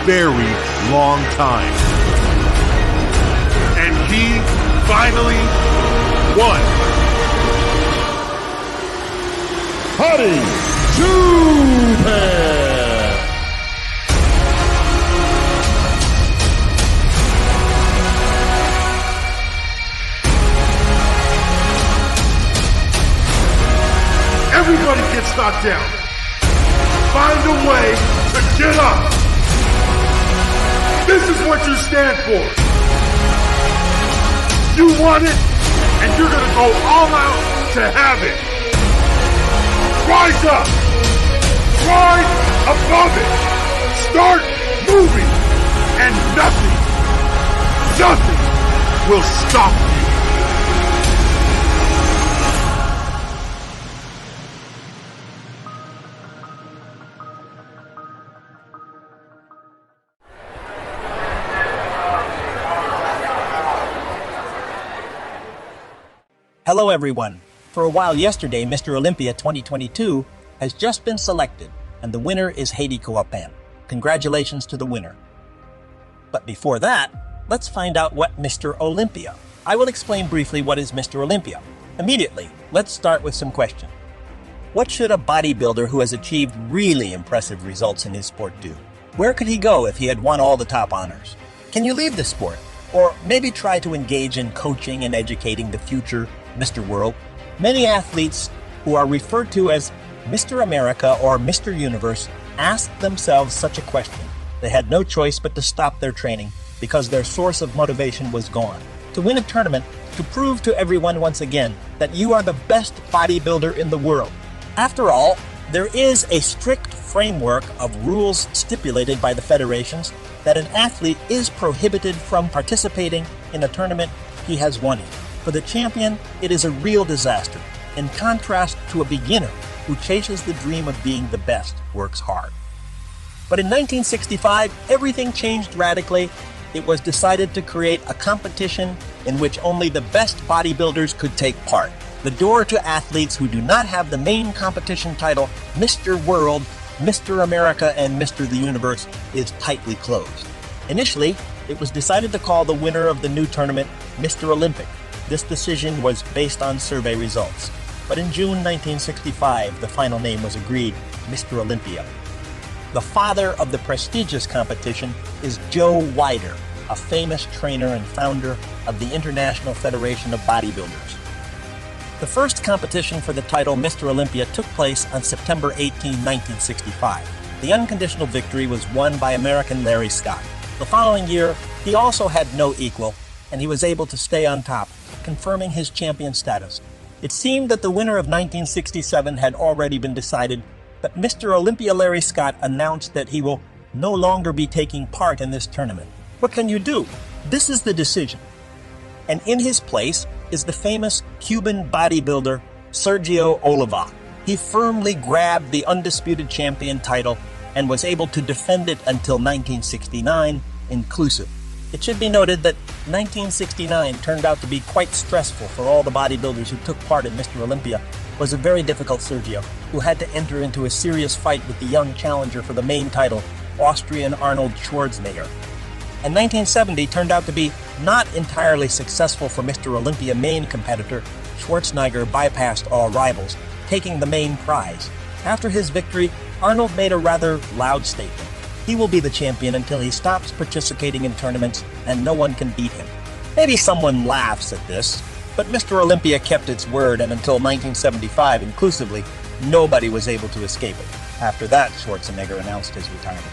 very long time. And he finally won. Hadi Choopan. Everybody gets knocked down. Find a way to get up. This is what you stand for. You want it, and you're going to go all out to have it. Rise up. Rise above it. Start moving, and nothing will stop you. Hello everyone. For a while yesterday, Mr. Olympia 2022 has just been selected, and the winner is Hadi Choopan. Congratulations to the winner. But before that, let's find out what Mr. Olympia. I will explain briefly what is Mr. Olympia. Immediately, let's start with some questions. What should a bodybuilder who has achieved really impressive results in his sport do? Where could he go if he had won all the top honors? Can you leave the sport? Or maybe try to engage in coaching and educating the future Mr. World? Many athletes who are referred to as Mr. America or Mr. Universe asked themselves such a question. They had no choice but to stop their training because their source of motivation was gone. To win a tournament, to prove to everyone once again that you are the best bodybuilder in the world. After all, there is a strict framework of rules stipulated by the federations that an athlete is prohibited from participating in a tournament he has won in. For the champion, it is a real disaster, in contrast to a beginner who chases the dream of being the best, works hard. But in 1965, everything changed radically. It was decided to create a competition in which only the best bodybuilders could take part. The door to athletes who do not have the main competition title, Mr. World, Mr. America, and Mr. the Universe, is tightly closed. Initially, it was decided to call the winner of the new tournament Mr. Olympic. This decision was based on survey results. But in June 1965, the final name was agreed, Mr. Olympia. The father of the prestigious competition is Joe Weider, a famous trainer and founder of the International Federation of Bodybuilders. The first competition for the title Mr. Olympia took place on September 18, 1965. The unconditional victory was won by American Larry Scott. The following year, he also had no equal, and he was able to stay on top, confirming his champion status. It seemed that the winner of 1967 had already been decided, but Mr. Olympia Larry Scott announced that he will no longer be taking part in this tournament. What can you do? This is the decision. And in his place is the famous Cuban bodybuilder Sergio Oliva. He firmly grabbed the undisputed champion title and was able to defend it until 1969 inclusive. It should be noted that 1969 turned out to be quite stressful for all the bodybuilders who took part in Mr. Olympia. It was a very difficult Sergio, who had to enter into a serious fight with the young challenger for the main title, Austrian Arnold Schwarzenegger. And 1970 turned out to be not entirely successful for Mr. Olympia main competitor. Schwarzenegger bypassed all rivals, taking the main prize. After his victory, Arnold made a rather loud statement. He will be the champion until he stops participating in tournaments and no one can beat him. Maybe someone laughs at this, but Mr. Olympia kept its word, and until 1975 inclusively, nobody was able to escape it. After that, Schwarzenegger announced his retirement.